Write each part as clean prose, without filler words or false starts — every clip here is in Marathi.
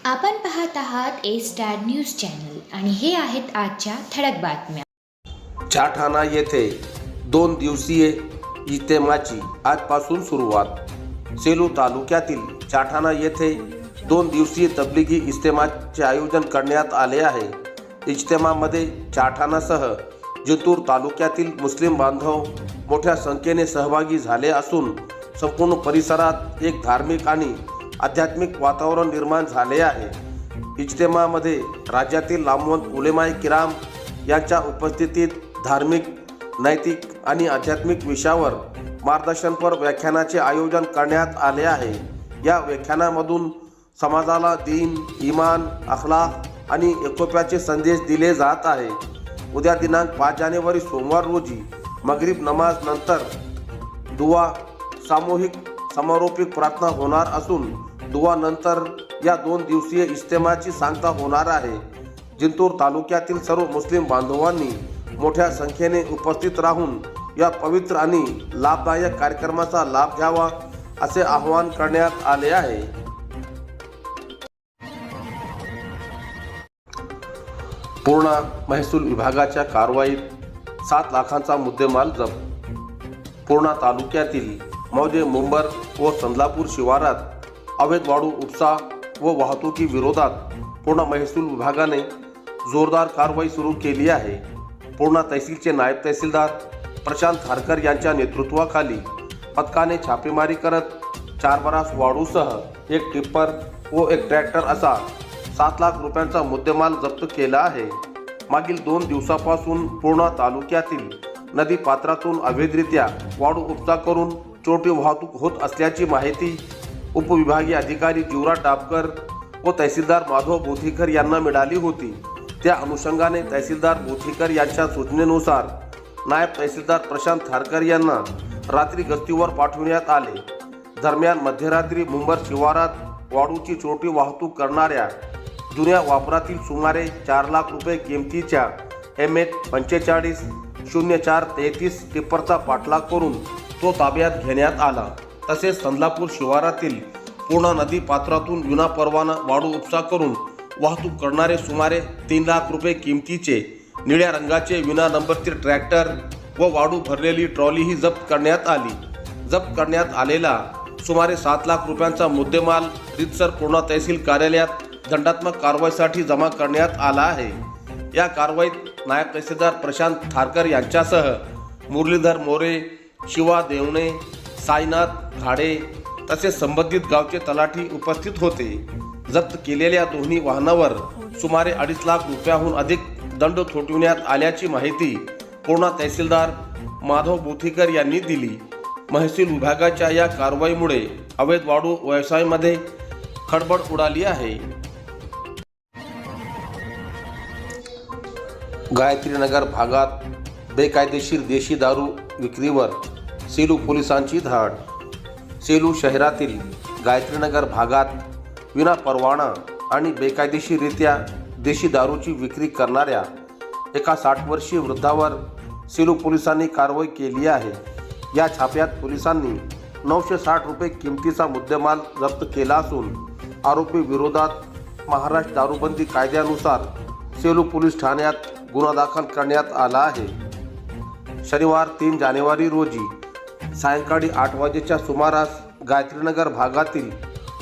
आपण पाहत आहात ए स्टार न्यूज चॅनल आणि हे आहेत आजच्या ठळक बातम्या. चाठाणा येथे 2 दिवसीय इज्तेमाची आजपासून सुरुवात. सेलू तालुक्यातील चाठाणा येथे 2 दिवसीय तबलिगी इज्तेमाचे आयोजन करण्यात आले आहे. इज्तेमामध्ये चाठाणासह जिंतूर तालुक्यातील मुस्लिम बांधव मोठ्या संख्येने सहभागी झाले असून संपूर्ण परिसरात एक धार्मिक आणि आध्यात्मिक वातावरण निर्माण झाले आहे. इज्तेमामध्ये राज्यातील नामवंत उलेमाए किराम यांच्या उपस्थितीत धार्मिक, नैतिक आणि आध्यात्मिक विषयावर मार्गदर्शनपर व्याख्यानाचे आयोजन करण्यात आले आहे. या व्याख्यानामधून समाजाला दीन, इमान, अखलाक आणि एकोप्याचे संदेश दिले जात आहे. उद्या दिनांक 5 जानेवारी सोमवार रोजी मगरिब नमाज नंतर दुआ, सामूहिक समारोपिक प्रार्थना होणार असून दुआ नंतर या 2 दिवसीय इज्तेमाची सांगता होणार आहे. जिंतूर तालुक्यातील सर्व मुस्लिम बांधवांनी मोठ्या संख्येने उपस्थित राहून या पवित्र आणि लाभदायक कार्यक्रमाचा लाभ घ्यावा असे आवाहन करण्यात आले आहे. पूर्णा महसूल विभागाच्या कारवाईत 7 लाखांचा मुद्देमाल जप्त. पूर्णा तालुक्यातील मौजे मुंबर व संदलापूर शिवारात अवैध वाळू उपसा व वाहतुकी विरोधात पूर्णा महसूल विभागाने जोरदार कारवाई सुरू केली आहे. पूर्णा तहसीलचे नायब तहसीलदार प्रशांत खारकर यांच्या नेतृत्वाखाली पथकाने छापेमारी करत 4 बरास वाळूसह एक टिप्पर व एक ट्रॅक्टर असा 7 लाख रुपयांचा मुद्देमाल जप्त केला आहे. मागील 2 दिवसापासून पूर्णा तालुक्यातील नदी पात्रातून अवैधरित्या वाळू उपसा करून चोरटी वाहतूक होत असल्याची माहिती उपविभागीय अधिकारी जीवराज डाबकर व तहसीलदार माधव बोथीकर यांना मिळाली होती. त्या अनुषंगाने तहसीलदार बोथीकर यांच्या सूचनेनुसार नायब तहसीलदार प्रशांत खारकर यांना रात्री गस्तीवर पाठविण्यात आले. दरम्यान मध्यरात्री मुंबर शिवारात वाळूची चोरटी वाहतूक करणाऱ्या जुन्या वापरातील सुमारे 4 लाख रुपये किमतीच्या MH 450433 टिप्परचा पाठलाग करून तो ताब्यात घेण्यात आला. तसेच संदलापूर शिवारातील पूर्णा नदी पात्रातून विनापरवाना वाळू उपसा करून वाहतूक करणारे सुमारे 3 लाख रुपये किमतीचे निळ्या रंगाचे विना नंबरचे ट्रॅक्टर व वाळू भरलेली ट्रॉलीही जप्त करण्यात आली. जप्त करण्यात आलेला सुमारे 7 लाख रुपयांचा मुद्देमाल रितसर पूर्णा तहसील कार्यालयात दंडात्मक कारवाईसाठी जमा करण्यात आला आहे. या कारवाईत नायब तहसीलदार प्रशांत खारकर यांच्यासह मुरलीधर मोरे, शिवा देवणे, साईनाथ घाडे तसेच संबंधित गावचे तलाठी उपस्थित होते. जप्त केलेल्या दोन्ही वाहनावर सुमारे 2.5 लाख रुपयाहून अधिक दंड थोपविण्यात आल्याची माहिती पूर्णा तहसीलदार माधव बोथीकर यांनी दिली. महसूल विभागाच्या या कारवाईमुळे अवैध वाळू व्यवसायामध्ये खळबळ उडाली आहे. गायत्रीनगर भागात बेकायदेशीर देशी दारू विक्रीवर सेलू पोलिसांची धाड. सेलू शहरातील गायत्रीनगर भागात विनापरवाना आणि बेकायदेशीररित्या देशी दारूची विक्री करणाऱ्या एका 60 वर्षीय वृद्धावर सेलू पोलिसांनी कारवाई केली आहे. या छाप्यात पोलिसांनी 960 रुपये किमतीचा मुद्देमाल जप्त केला असून आरोपी विरोधात महाराष्ट्र दारूबंदी कायद्यानुसार सेलू पोलीस ठाण्यात गुन्हा दाखल करण्यात आला आहे. शनिवार 3 जानेवारी रोजी सायंकाळी 8 वाजेच्या सुमारास गायत्रीनगर भागातील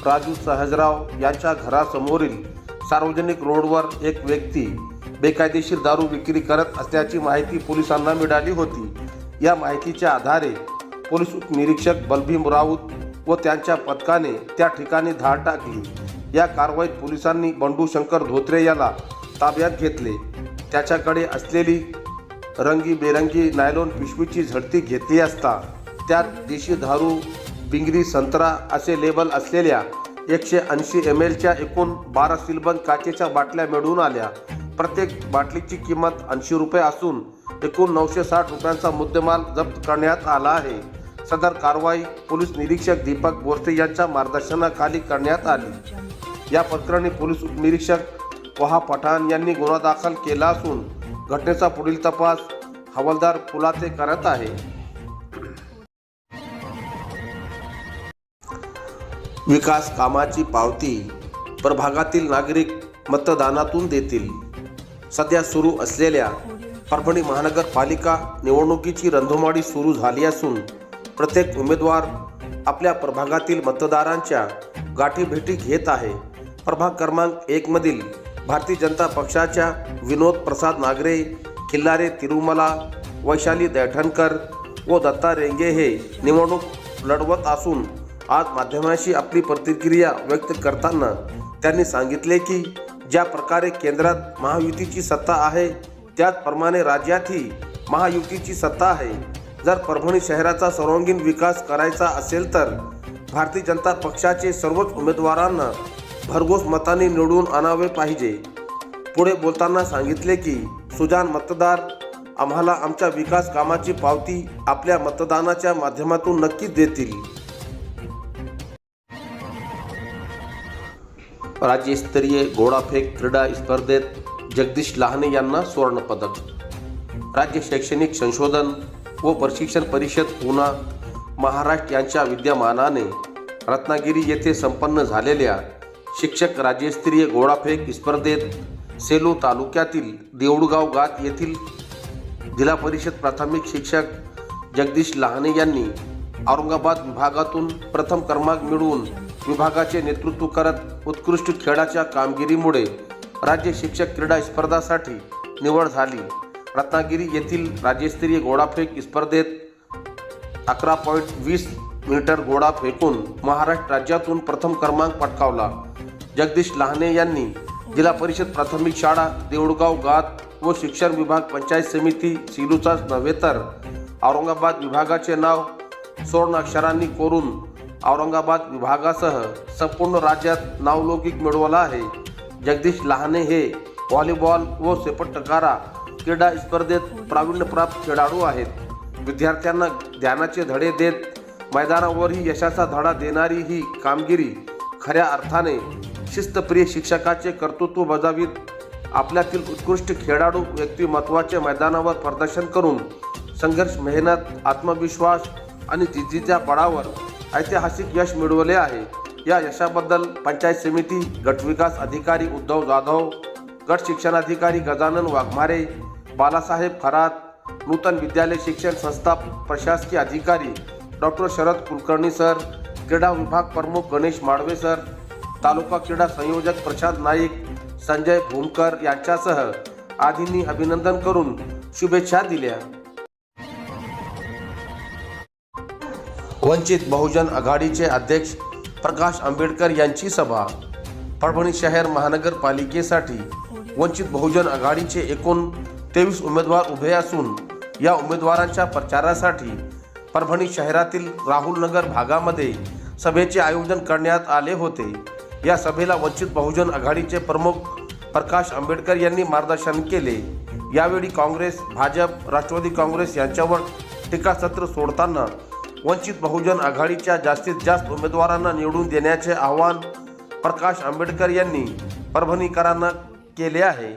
राजू सहजराव यांच्या घरासमोरील सार्वजनिक रोडवर एक व्यक्ती बेकायदेशीर दारू विक्री करत असल्याची माहिती पोलिसांना मिळाली होती. या माहितीच्या आधारे पोलीस उपनिरीक्षक बलभीम राऊत व त्यांच्या पथकाने त्या ठिकाणी धाड टाकली. या कारवाईत पोलिसांनी बंडू शंकर धोत्रे याला ताब्यात घेतले. त्याच्याकडे असलेली रंगीबेरंगी नायलॉन पिशवीची झडती घेतली असता त्यात देशी दारू, बिंगरी, संत्रा असे लेबल असलेल्या 180 mlच्या एकूण 12 सीलबंद काचेच्या बाटल्या मिळून आल्या. प्रत्येक बाटलीची किंमत 80 रुपये असून एकूण 960 रुपयांचा मुद्देमाल जप्त करण्यात आला आहे. सदर कारवाई पोलीस निरीक्षक दीपक बोरसे यांच्या मार्गदर्शनाखाली करण्यात आली. या प्रकरणी पोलीस उपनिरीक्षक वहा पठाण यांनी गुन्हा दाखल केला असून घटनेचा पुढील तपास हवालदार पुलाते करत आहे. विकास कामाची पावती प्रभागातील नागरिक मतदानातून देतील. सध्या सुरू असलेल्या परभणी महानगरपालिका निवडणुकीची रणधुमाळी सुरू झाली असून प्रत्येक उमेदवार आपल्या प्रभागातील मतदारांच्या गाठीभेटी घेत आहे. प्रभाग क्रमांक 1 मधील भारतीय जनता पक्षाच्या विनोद प्रसाद नागरे, खिल्लारे तिरुमला, वैशाली दैठणकर व दत्ता रेंगे हे निवडणूक लढवत असून आज माध्यमांशी आपली प्रतिक्रिया व्यक्त करताना त्यांनी सांगितले की ज्या प्रकारे केंद्रात महायुतीची सत्ता आहे त्याचप्रमाणे राज्यातही महायुतीची सत्ता आहे. जर परभणी शहराचा सर्वांगीण विकास करायचा असेल तर भारतीय जनता पक्षाचे सर्वच उमेदवारांना भरघोस मतांनी निवडून आणावे पाहिजे. पुढे बोलताना सांगितले की सुजाण मतदार आम्हाला आमच्या विकास कामाची पावती आपल्या मतदानाच्या माध्यमातून नक्कीच देतील. राज्यस्तरीय गोळाफेक क्रीडा स्पर्धेत जगदीश लहाने यांना सुवर्णपदक. राज्य शैक्षणिक संशोधन व प्रशिक्षण परिषद पुणा महाराष्ट्र यांच्या विद्यमानाने रत्नागिरी येथे संपन्न झालेल्या शिक्षक राज्यस्तरीय गोळाफेक स्पर्धेत सेलू तालुक्यातील देऊळगाव गात येथील जिल्हा परिषद प्राथमिक शिक्षक जगदीश लहाने यांनी औरंगाबाद विभागातून प्रथम क्रमांक मिळवून विभागाचे नेतृत्व करत उत्कृष्ट खेळाच्या कामगिरीमुळे राज्य शिक्षक क्रीडा स्पर्धासाठी निवड झाली. रत्नागिरी येथील राज्यस्तरीय गोळाफेक स्पर्धेत 11.20 मीटर गोळा फेकून महाराष्ट्र राज्यातून प्रथम क्रमांक पटकावला. जगदीश लहाने यांनी जिल्हा परिषद प्राथमिक शाळा देऊळगाव गात व शिक्षण विभाग पंचायत समिती सेलूचाच नव्हे तर औरंगाबाद विभागाचे नाव सुवर्ण अक्षरांनी कोरून औरंगाबाद विभागासह संपूर्ण राज्यात नावलौकिक मिळवला आहे. जगदीश लहाने हे व्हॉलीबॉल व सेपटकारा क्रीडा स्पर्धेत प्रावीण्यप्राप्त खेळाडू आहेत. विद्यार्थ्यांना ज्ञानाचे धडे देत मैदानावरही यशाचा धडा देणारी ही कामगिरी खऱ्या अर्थाने शिस्तप्रिय शिक्षकाचे कर्तृत्व बजावीत आपल्यातील उत्कृष्ट खेळाडू व्यक्तिमत्वाचे मैदानावर प्रदर्शन करून संघर्ष, मेहनत, आत्मविश्वास आणि जिद्दीच्या बळावर ऐतिहासिक यश मिळवले आहे. या यशाबद्दल पंचायत समिती, गटविकास अधिकारी उद्धव जाधव, गट शिक्षणाधिकारी गजानन वाघमारे, बालासाहेब खरात, नूतन विद्यालय शिक्षण संस्था प्रशासकीय अधिकारी डॉक्टर शरद कुलकर्णी सर, क्रीडा विभाग प्रमुख गणेश माडवे सर, तालुका क्रीडा संयोजक प्रशांत नाईक, संजय भूमकर यांच्यासह आदींनी अभिनंदन करून शुभेच्छा दिल्या. वंचित बहुजन आघाडीचे अध्यक्ष प्रकाश आंबेडकर यांची सभा. परभणी शहर महानगरपालिकेसाठी वंचित बहुजन आघाडीचे एकूण 23 उमेदवार उभे असून या उमेदवारांच्या प्रचारासाठी परभणी शहरातील राहुल नगर भागामध्ये सभेचे आयोजन करण्यात आले होते. या सभेला वंचित बहुजन आघाडीचे प्रमुख प्रकाश आंबेडकर यांनी मार्गदर्शन केले. यावेळी काँग्रेस, भाजप, राष्ट्रवादी काँग्रेस यांच्यावर टीकासत्र सोडताना वंचित बहुजन आघाडीच्या जास्तीत जास्त उमेदवारांना निवडून देण्याचे आवाहन प्रकाश आंबेडकर यांनी परभणीकरांना केले आहे.